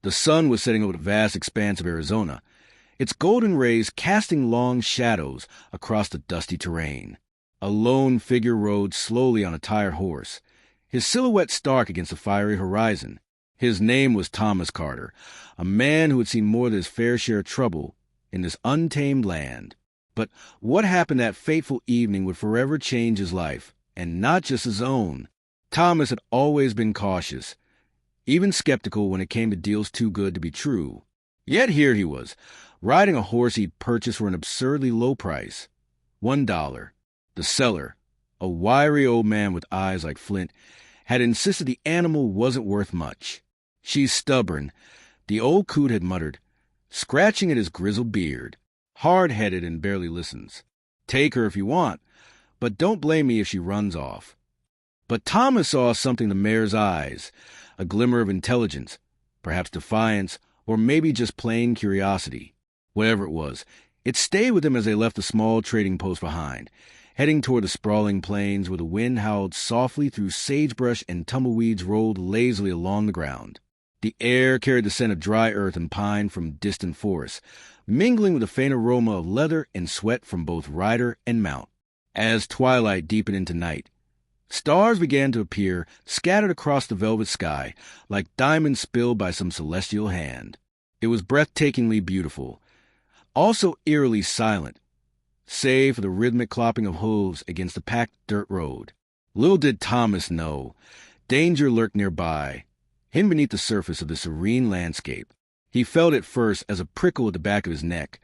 The sun was setting over the vast expanse of Arizona, its golden rays casting long shadows across the dusty terrain. A lone figure rode slowly on a tired horse, his silhouette stark against the fiery horizon. His name was Thomas Carter, a man who had seen more than his fair share of trouble in this untamed land. But what happened that fateful evening would forever change his life, and not just his own. Thomas had always been cautious, even skeptical when it came to deals too good to be true. Yet here he was, riding a horse he'd purchased for an absurdly low price. $1. The seller, a wiry old man with eyes like flint, had insisted the animal wasn't worth much. "She's stubborn," the old coot had muttered, scratching at his grizzled beard. "Hard-headed and barely listens. Take her if you want, but don't blame me if she runs off." But Thomas saw something in the mare's eyes, a glimmer of intelligence, perhaps defiance, or maybe just plain curiosity. Whatever it was, it stayed with him as they left the small trading post behind, heading toward the sprawling plains where the wind howled softly through sagebrush and tumbleweeds rolled lazily along the ground. The air carried the scent of dry earth and pine from distant forests, mingling with the faint aroma of leather and sweat from both rider and mount. As twilight deepened into night, stars began to appear, scattered across the velvet sky, like diamonds spilled by some celestial hand. It was breathtakingly beautiful, also eerily silent, save for the rhythmic clopping of hooves against the packed dirt road. Little did Thomas know, danger lurked nearby, hidden beneath the surface of the serene landscape. He felt it first as a prickle at the back of his neck,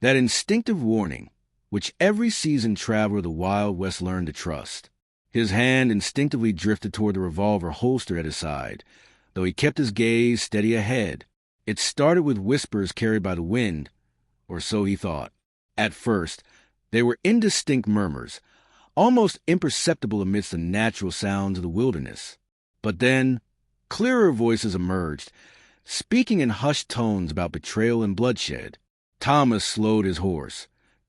that instinctive warning which every seasoned traveler of the Wild West learned to trust. His hand instinctively drifted toward the revolver holstered at his side, though he kept his gaze steady ahead. It started with whispers carried by the wind, or so he thought. At first, they were indistinct murmurs, almost imperceptible amidst the natural sounds of the wilderness. But then, clearer voices emerged, speaking in hushed tones about betrayal and bloodshed. Thomas slowed his horse,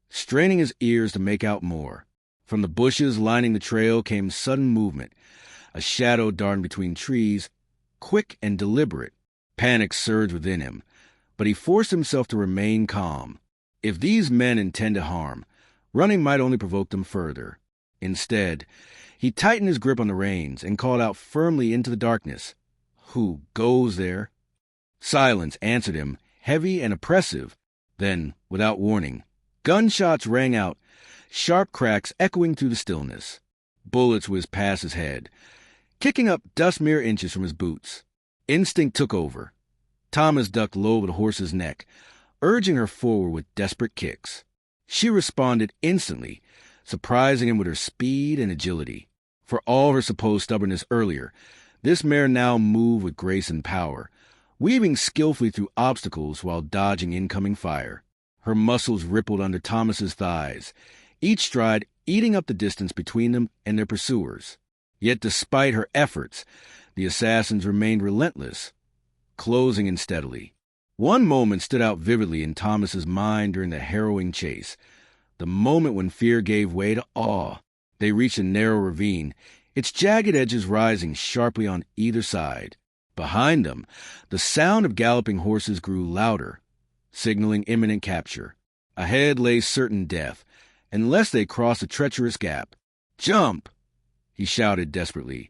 straining his ears to make out more. From the bushes lining the trail came sudden movement, a shadow darting between trees, quick and deliberate. Panic surged within him, but he forced himself to remain calm. If these men intended harm, running might only provoke them further. Instead, he tightened his grip on the reins and called out firmly into the darkness, "Who goes there?" Silence answered him, heavy and oppressive. Then, without warning, gunshots rang out, sharp cracks echoing through the stillness. Bullets whizzed past his head, kicking up dust mere inches from his boots. Instinct took over. Thomas ducked low over the horse's neck, urging her forward with desperate kicks. She responded instantly, surprising him with her speed and agility. For all her supposed stubbornness earlier, this mare now moved with grace and power, weaving skillfully through obstacles while dodging incoming fire. Her muscles rippled under Thomas's thighs, each stride eating up the distance between them and their pursuers. Yet despite her efforts, the assassins remained relentless, closing in steadily. One moment stood out vividly in Thomas's mind during the harrowing chase, the moment when fear gave way to awe. They reached a narrow ravine, its jagged edges rising sharply on either side. Behind them, the sound of galloping horses grew louder, signaling imminent capture. Ahead lay certain death, unless they crossed a treacherous gap. "Jump!" he shouted desperately,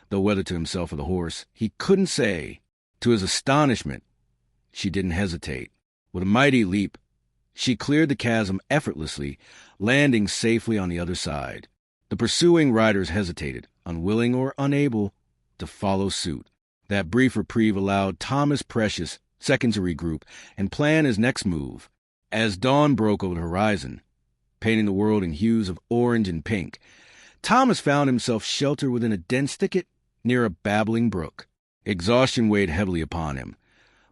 though whether to himself or the horse, he couldn't say. To his astonishment, she didn't hesitate. With a mighty leap, she cleared the chasm effortlessly, landing safely on the other side. The pursuing riders hesitated, unwilling or unable to follow suit. That brief reprieve allowed Thomas precious seconds to regroup and plan his next move. As dawn broke over the horizon, painting the world in hues of orange and pink, Thomas found himself sheltered within a dense thicket near a babbling brook. Exhaustion weighed heavily upon him,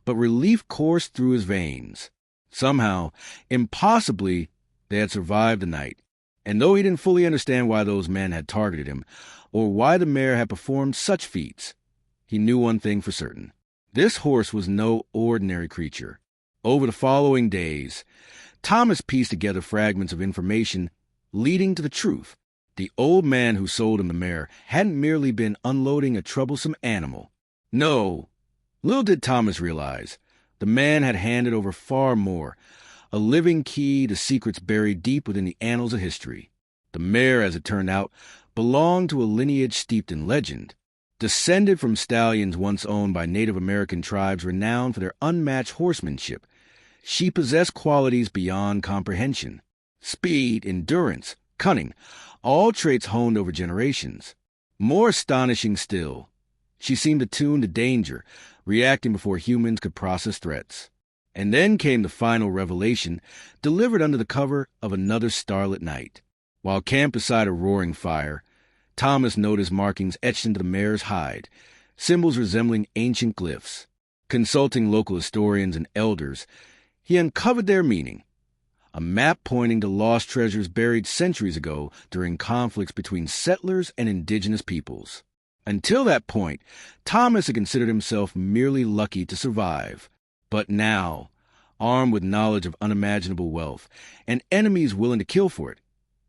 but relief coursed through his veins. Somehow, impossibly, they had survived the night, and though he didn't fully understand why those men had targeted him, or why the mare had performed such feats, he knew one thing for certain. This horse was no ordinary creature. Over the following days, Thomas pieced together fragments of information leading to the truth. The old man who sold him the mare hadn't merely been unloading a troublesome animal. No, Little did Thomas realize, the man had handed over far more, a living key to secrets buried deep within the annals of history. The mare, as it turned out, belonged to a lineage steeped in legend. Descended from stallions once owned by Native American tribes renowned for their unmatched horsemanship, she possessed qualities beyond comprehension. Speed, endurance, cunning, all traits honed over generations. More astonishing still, she seemed attuned to danger, reacting before humans could process threats. And then came the final revelation, delivered under the cover of another starlit night. While camped beside a roaring fire, Thomas noticed markings etched into the mare's hide, symbols resembling ancient glyphs. Consulting local historians and elders, he uncovered their meaning. A map pointing to lost treasures buried centuries ago during conflicts between settlers and indigenous peoples. Until that point, Thomas had considered himself merely lucky to survive. But now, armed with knowledge of unimaginable wealth and enemies willing to kill for it,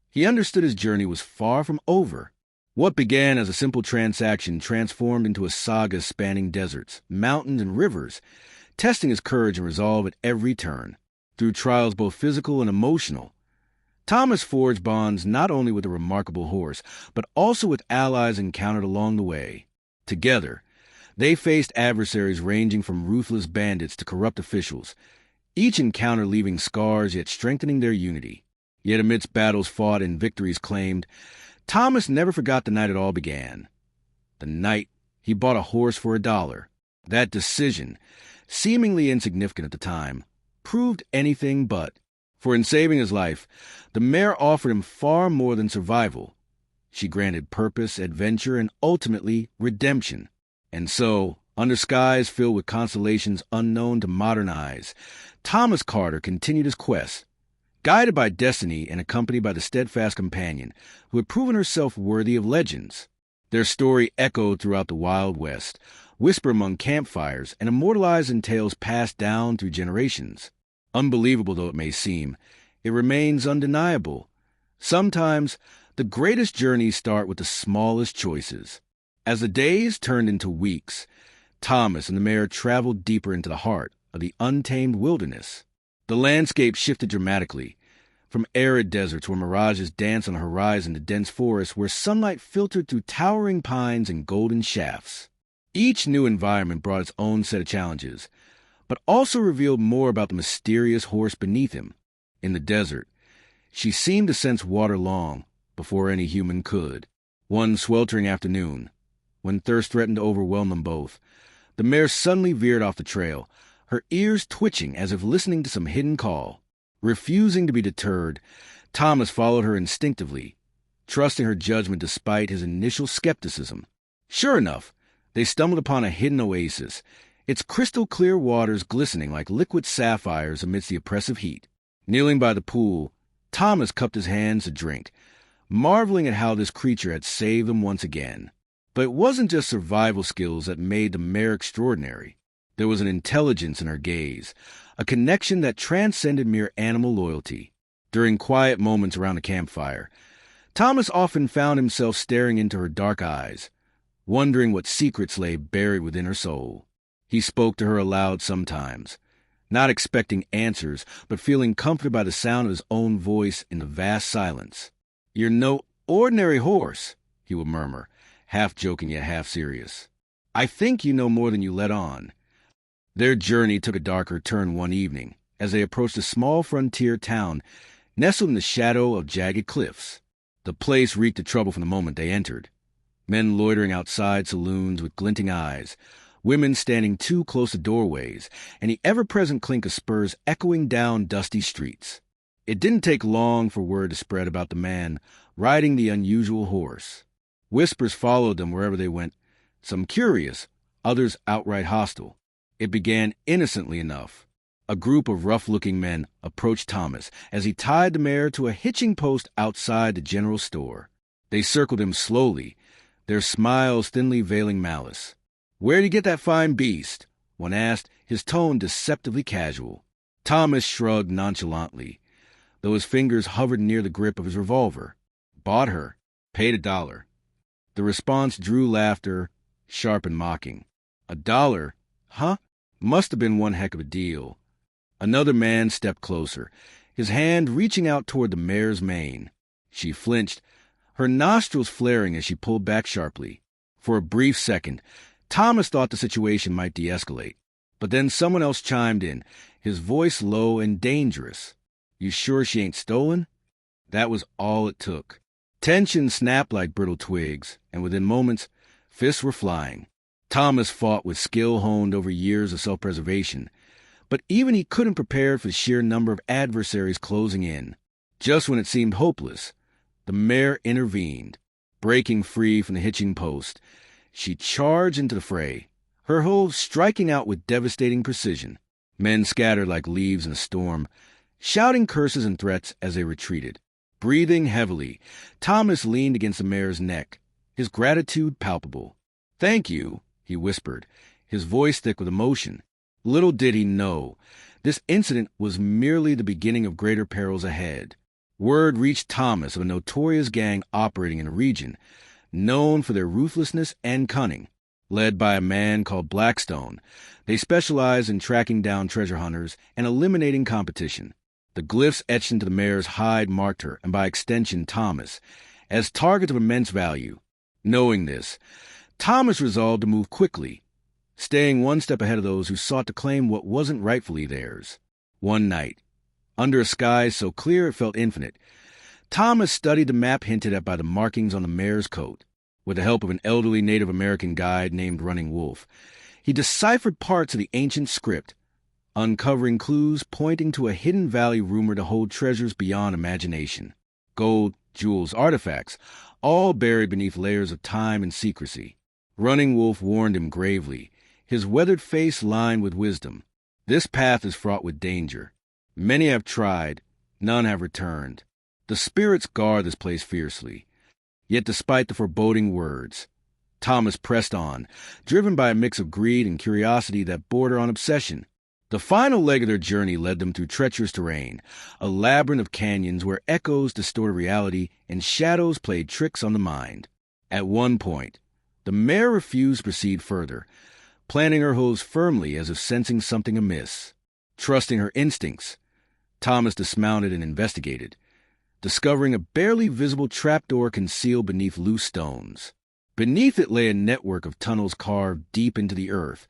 he understood his journey was far from over. What began as a simple transaction transformed into a saga spanning deserts, mountains, and rivers, testing his courage and resolve at every turn. Through trials both physical and emotional, Thomas forged bonds not only with a remarkable horse, but also with allies encountered along the way. Together, they faced adversaries ranging from ruthless bandits to corrupt officials, each encounter leaving scars yet strengthening their unity. Yet amidst battles fought and victories claimed, Thomas never forgot the night it all began. The night he bought a horse for $1. That decision, seemingly insignificant at the time, proved anything but. For in saving his life, the mare offered him far more than survival. She granted purpose, adventure, and ultimately redemption. And so, under skies filled with constellations unknown to modern eyes, Thomas Carter continued his quest, guided by destiny and accompanied by the steadfast companion who had proven herself worthy of legends. Their story echoed throughout the Wild West, whispered among campfires, and immortalized in tales passed down through generations. Unbelievable though it may seem, it remains undeniable. Sometimes, the greatest journeys start with the smallest choices. As the days turned into weeks, Thomas and the mare traveled deeper into the heart of the untamed wilderness. The landscape shifted dramatically, from arid deserts where mirages danced on the horizon to dense forests where sunlight filtered through towering pines and golden shafts. Each new environment brought its own set of challenges, but also revealed more about the mysterious horse beneath him. In the desert, she seemed to sense water long before any human could. One sweltering afternoon, when thirst threatened to overwhelm them both, the mare suddenly veered off the trail, her ears twitching as if listening to some hidden call. Refusing to be deterred, Thomas followed her instinctively, trusting her judgment despite his initial skepticism. Sure enough, they stumbled upon a hidden oasis, its crystal-clear waters glistening like liquid sapphires amidst the oppressive heat. Kneeling by the pool, Thomas cupped his hands to drink, marveling at how this creature had saved them once again. But it wasn't just survival skills that made the mare extraordinary. There was an intelligence in her gaze, a connection that transcended mere animal loyalty. During quiet moments around the campfire, Thomas often found himself staring into her dark eyes, wondering what secrets lay buried within her soul. He spoke to her aloud sometimes, not expecting answers, but feeling comforted by the sound of his own voice in the vast silence. "You're no ordinary horse," he would murmur, half joking yet half serious. "I think you know more than you let on." Their journey took a darker turn one evening as they approached a small frontier town nestled in the shadow of jagged cliffs. The place reeked of trouble from the moment they entered. Men loitering outside saloons with glinting eyes, women standing too close to doorways, and the ever-present clink of spurs echoing down dusty streets. It didn't take long for word to spread about the man riding the unusual horse. Whispers followed them wherever they went, some curious, others outright hostile. It began innocently enough. A group of rough-looking men approached Thomas as he tied the mare to a hitching post outside the general store. They circled him slowly, their smiles thinly veiling malice. "Where'd you get that fine beast?" one asked, his tone deceptively casual. Thomas shrugged nonchalantly, though his fingers hovered near the grip of his revolver. "Bought her. Paid $1. The response drew laughter, sharp and mocking. $1? Huh? Must have been one heck of a deal. Another man stepped closer, his hand reaching out toward the mare's mane. She flinched, her nostrils flaring as she pulled back sharply. For a brief second, Thomas thought the situation might de-escalate. But then someone else chimed in, his voice low and dangerous. "You sure she ain't stolen?" That was all it took. Tension snapped like brittle twigs, and within moments, fists were flying. Thomas fought with skill honed over years of self-preservation, but even he couldn't prepare for the sheer number of adversaries closing in. Just when it seemed hopeless, the mare intervened. Breaking free from the hitching post, she charged into the fray, her hooves striking out with devastating precision. Men scattered like leaves in a storm, shouting curses and threats as they retreated. Breathing heavily, Thomas leaned against the mare's neck, his gratitude palpable. "Thank you," he whispered, his voice thick with emotion. Little did he know, this incident was merely the beginning of greater perils ahead. Word reached Thomas of a notorious gang operating in a region, known for their ruthlessness and cunning. Led by a man called Blackstone, they specialized in tracking down treasure hunters and eliminating competition. The glyphs etched into the mare's hide marked her, and by extension Thomas, as targets of immense value. Knowing this, Thomas resolved to move quickly, staying one step ahead of those who sought to claim what wasn't rightfully theirs. One night, under a sky so clear it felt infinite, Thomas studied the map hinted at by the markings on the mare's coat. With the help of an elderly Native American guide named Running Wolf, he deciphered parts of the ancient script, uncovering clues pointing to a hidden valley rumored to hold treasures beyond imagination. Gold, jewels, artifacts, all buried beneath layers of time and secrecy. Running Wolf warned him gravely, his weathered face lined with wisdom. "This path is fraught with danger. Many have tried, none have returned. The spirits guard this place fiercely." Yet despite the foreboding words, Thomas pressed on, driven by a mix of greed and curiosity that bordered on obsession. The final leg of their journey led them through treacherous terrain, a labyrinth of canyons where echoes distorted reality and shadows played tricks on the mind. At one point, the mare refused to proceed further, planting her hooves firmly as if sensing something amiss. Trusting her instincts, Thomas dismounted and investigated, discovering a barely visible trapdoor concealed beneath loose stones. Beneath it lay a network of tunnels carved deep into the earth,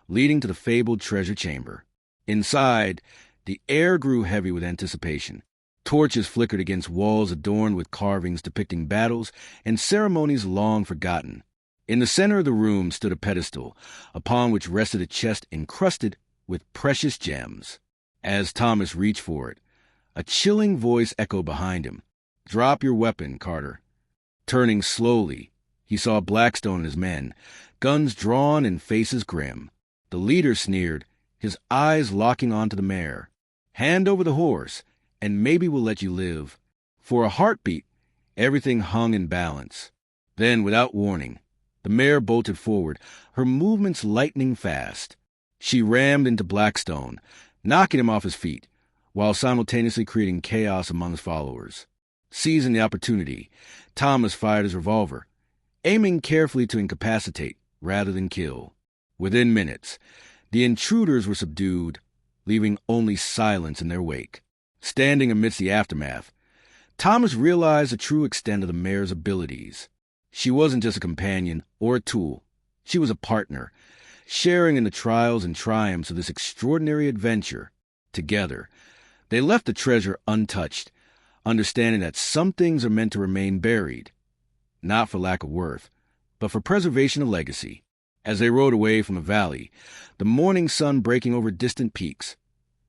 leading to the fabled treasure chamber. Inside, the air grew heavy with anticipation. Torches flickered against walls adorned with carvings depicting battles and ceremonies long forgotten. In the center of the room stood a pedestal, upon which rested a chest encrusted with precious gems. As Thomas reached for it, a chilling voice echoed behind him. "Drop your weapon, Carter." Turning slowly, he saw Blackstone and his men, guns drawn and faces grim. The leader sneered, his eyes locking onto the mare. "Hand over the horse, and maybe we'll let you live." For a heartbeat, everything hung in balance. Then, without warning, the mare bolted forward, her movements lightning fast. She rammed into Blackstone, knocking him off his feet, while simultaneously creating chaos among his followers. Seizing the opportunity, Thomas fired his revolver, aiming carefully to incapacitate rather than kill. Within minutes, the intruders were subdued, leaving only silence in their wake. Standing amidst the aftermath, Thomas realized the true extent of the mare's abilities. She wasn't just a companion or a tool. She was a partner, sharing in the trials and triumphs of this extraordinary adventure. Together, they left the treasure untouched, understanding that some things are meant to remain buried, not for lack of worth, but for preservation of legacy. As they rode away from the valley, the morning sun breaking over distant peaks,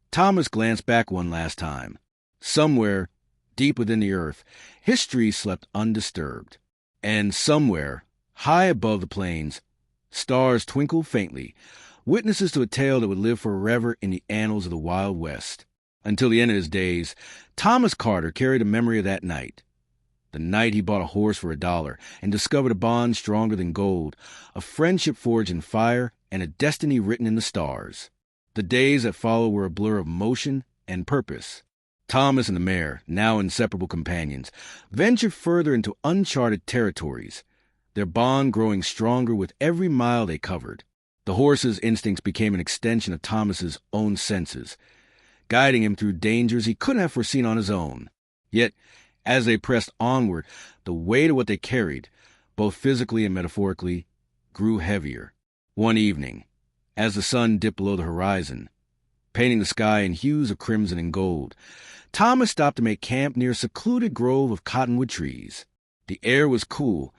Thomas glanced back one last time. Somewhere, deep within the earth, history slept undisturbed. And somewhere, high above the plains, stars twinkled faintly, witnesses to a tale that would live forever in the annals of the Wild West. Until the end of his days, Thomas Carter carried a memory of that night. The night he bought a horse for $1 and discovered a bond stronger than gold, a friendship forged in fire, and a destiny written in the stars. The days that followed were a blur of motion and purpose. Thomas and the mare, now inseparable companions, ventured further into uncharted territories, their bond growing stronger with every mile they covered. The horse's instincts became an extension of Thomas's own senses, guiding him through dangers he couldn't have foreseen on his own. Yet, as they pressed onward, the weight of what they carried, both physically and metaphorically, grew heavier. One evening, as the sun dipped below the horizon, painting the sky in hues of crimson and gold, Thomas stopped to make camp near a secluded grove of cottonwood trees. The air was cool,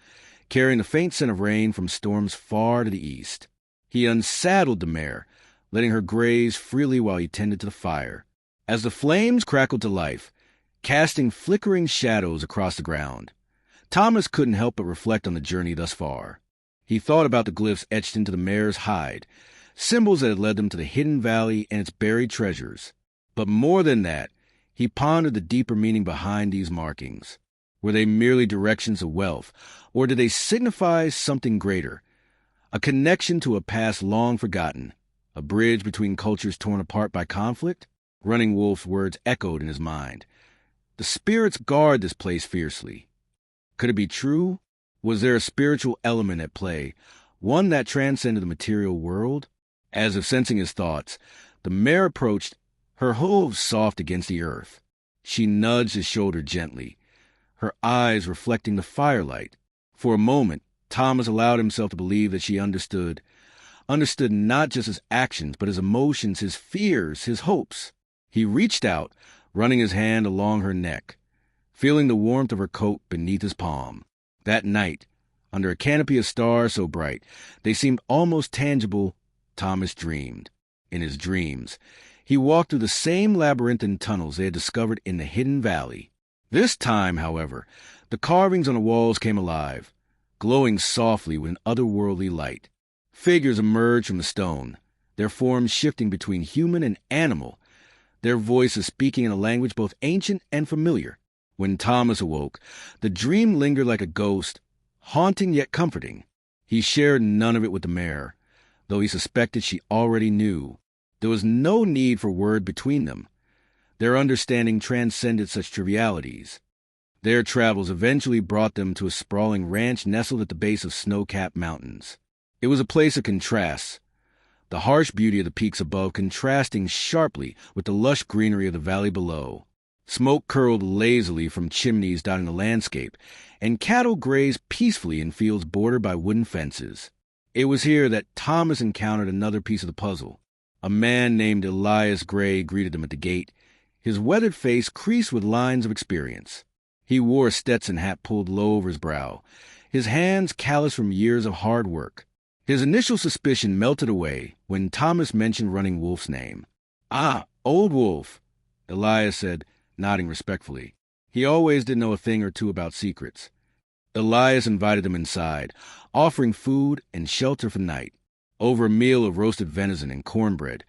carrying the faint scent of rain from storms far to the east. He unsaddled the mare, letting her graze freely while he tended to the fire. As the flames crackled to life, casting flickering shadows across the ground, Thomas couldn't help but reflect on the journey thus far. He thought about the glyphs etched into the mare's hide, symbols that had led them to the hidden valley and its buried treasures. But more than that, he pondered the deeper meaning behind these markings. Were they merely directions of wealth, or did they signify something greater? A connection to a past long forgotten, a bridge between cultures torn apart by conflict? Running Wolf's words echoed in his mind. The spirits guard this place fiercely. Could it be true? Was there a spiritual element at play, one that transcended the material world? As if sensing his thoughts, the mare approached, her hooves soft against the earth. She nudged his shoulder gently, her eyes reflecting the firelight. For a moment, Thomas allowed himself to believe that she understood not just his actions, but his emotions, his fears, his hopes. He reached out, running his hand along her neck, feeling the warmth of her coat beneath his palm. That night, under a canopy of stars so bright, they seemed almost tangible, Thomas dreamed. In his dreams, he walked through the same labyrinthine tunnels they had discovered in the hidden valley. This time, however, the carvings on the walls came alive, glowing softly with an otherworldly light. Figures emerged from the stone, their forms shifting between human and animal, their voices speaking in a language both ancient and familiar. When Thomas awoke, the dream lingered like a ghost, haunting yet comforting. He shared none of it with the mare, though he suspected she already knew. There was no need for word between them. Their understanding transcended such trivialities. Their travels eventually brought them to a sprawling ranch nestled at the base of snow-capped mountains. It was a place of contrasts, the harsh beauty of the peaks above contrasting sharply with the lush greenery of the valley below. Smoke curled lazily from chimneys dotting the landscape, and cattle grazed peacefully in fields bordered by wooden fences. It was here that Thomas encountered another piece of the puzzle. A man named Elias Gray greeted them at the gate, his weathered face creased with lines of experience. He wore a Stetson hat pulled low over his brow, his hands calloused from years of hard work. His initial suspicion melted away when Thomas mentioned Running Wolf's name. "Ah, Old Wolf," Elias said, nodding respectfully. He always did know a thing or two about secrets. Elias invited them inside, offering food and shelter for the night. Over a meal of roasted venison and cornbread,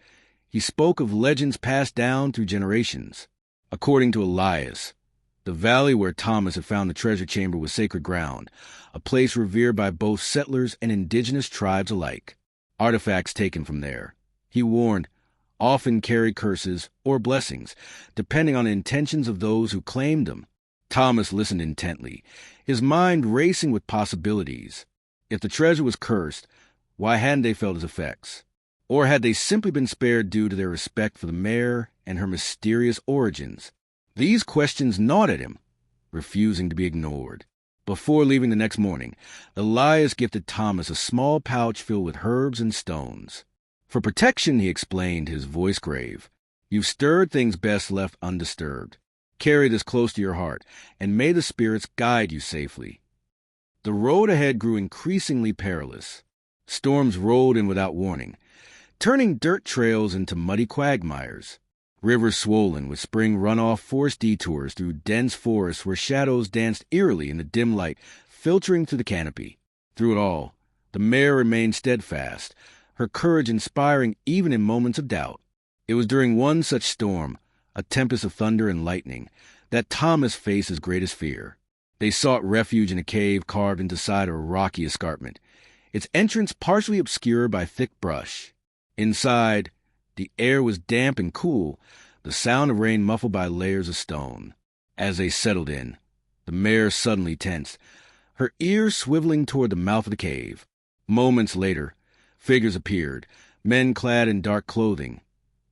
he spoke of legends passed down through generations. According to Elias, the valley where Thomas had found the treasure chamber was sacred ground, a place revered by both settlers and indigenous tribes alike. Artifacts taken from there, he warned, often carry curses or blessings, depending on the intentions of those who claimed them. Thomas listened intently, his mind racing with possibilities. If the treasure was cursed, why hadn't they felt its effects? Or had they simply been spared due to their respect for the mare and her mysterious origins? These questions gnawed at him, refusing to be ignored. Before leaving the next morning, Elias gifted Thomas a small pouch filled with herbs and stones. For protection, he explained, his voice grave. You've stirred things best left undisturbed. Carry this close to your heart, and may the spirits guide you safely. The road ahead grew increasingly perilous. Storms rolled in without warning, turning dirt trails into muddy quagmires. Rivers swollen with spring runoff forced detours through dense forests where shadows danced eerily in the dim light filtering through the canopy. Through it all, the mare remained steadfast, her courage inspiring even in moments of doubt. It was during one such storm, a tempest of thunder and lightning, that Thomas faced his greatest fear. They sought refuge in a cave carved into the side of a rocky escarpment, its entrance partially obscured by thick brush. Inside, the air was damp and cool, the sound of rain muffled by layers of stone. As they settled in, the mare suddenly tensed, her ears swiveling toward the mouth of the cave. Moments later, Figures appeared, men clad in dark clothing,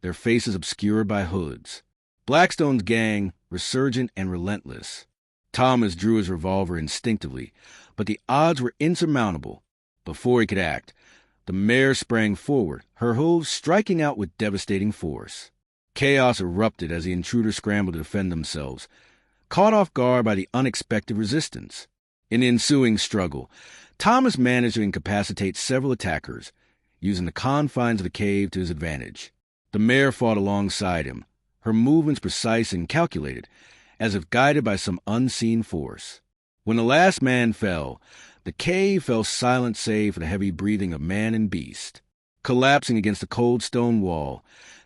their faces obscured by hoods. Blackstone's gang, resurgent and relentless. Thomas drew his revolver instinctively, but the odds were insurmountable. Before he could act, the mare sprang forward, her hooves striking out with devastating force. Chaos erupted as the intruders scrambled to defend themselves, caught off guard by the unexpected resistance. In the ensuing struggle, Thomas managed to incapacitate several attackers, using the confines of the cave to his advantage. The mare fought alongside him, her movements precise and calculated, as if guided by some unseen force. When the last man fell, the cave fell silent save for the heavy breathing of man and beast. Collapsing against the cold stone wall,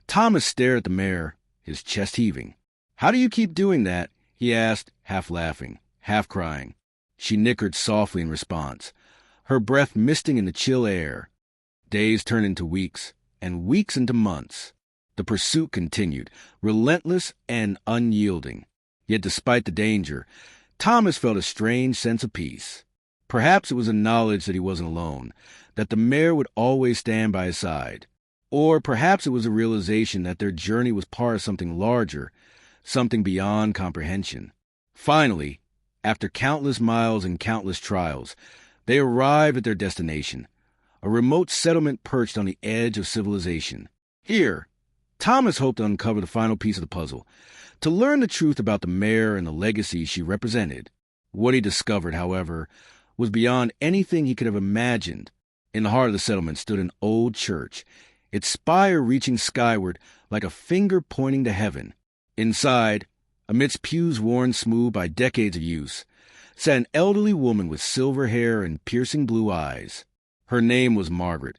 Thomas stared at the mare, his chest heaving. "How do you keep doing that?" he asked, half laughing, half crying. She nickered softly in response, her breath misting in the chill air. Days turned into weeks, and weeks into months. The pursuit continued, relentless and unyielding. Yet despite the danger, Thomas felt a strange sense of peace. Perhaps it was a knowledge that he wasn't alone, that the mare would always stand by his side. Or perhaps it was a realization that their journey was part of something larger, something beyond comprehension. Finally, after countless miles and countless trials, they arrived at their destination, a remote settlement perched on the edge of civilization. Here, Thomas hoped to uncover the final piece of the puzzle, to learn the truth about the mare and the legacy she represented. What he discovered, however, was beyond anything he could have imagined. In the heart of the settlement stood an old church, its spire reaching skyward like a finger pointing to heaven. Inside, amidst pews worn smooth by decades of use, sat an elderly woman with silver hair and piercing blue eyes. Her name was Margaret,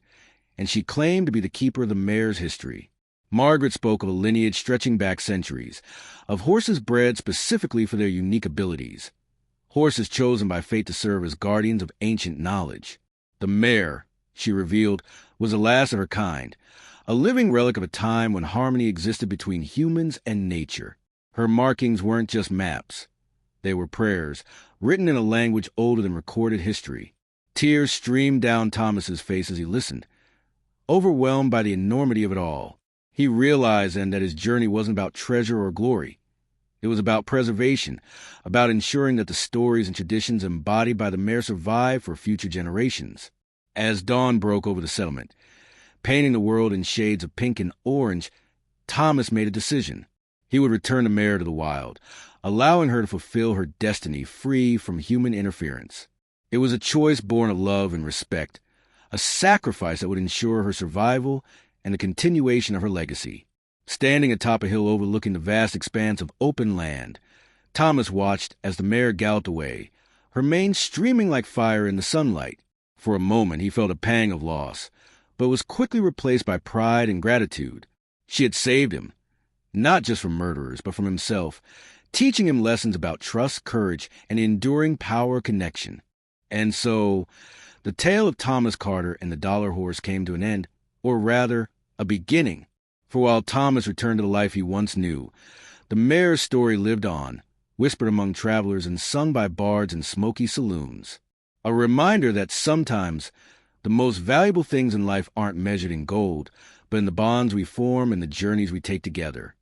and she claimed to be the keeper of the mare's history. Margaret spoke of a lineage stretching back centuries, of horses bred specifically for their unique abilities, horses chosen by fate to serve as guardians of ancient knowledge. The mare, she revealed, was the last of her kind, a living relic of a time when harmony existed between humans and nature. Her markings weren't just maps. They were prayers, written in a language older than recorded history. Tears streamed down Thomas's face as he listened, overwhelmed by the enormity of it all. He realized then that his journey wasn't about treasure or glory. It was about preservation, about ensuring that the stories and traditions embodied by the mare survive for future generations. As dawn broke over the settlement, painting the world in shades of pink and orange, Thomas made a decision. He would return the mare to the wild, allowing her to fulfill her destiny free from human interference. It was a choice born of love and respect, a sacrifice that would ensure her survival and the continuation of her legacy. Standing atop a hill overlooking the vast expanse of open land, Thomas watched as the mare galloped away, her mane streaming like fire in the sunlight. For a moment he felt a pang of loss, but was quickly replaced by pride and gratitude. She had saved him, not just from murderers, but from himself, teaching him lessons about trust, courage, and enduring power connection. And so, the tale of Thomas Carter and the Dollar Horse came to an end, or rather, a beginning. For while Thomas returned to the life he once knew, the mare's story lived on, whispered among travelers and sung by bards in smoky saloons. A reminder that sometimes the most valuable things in life aren't measured in gold, but in the bonds we form and the journeys we take together.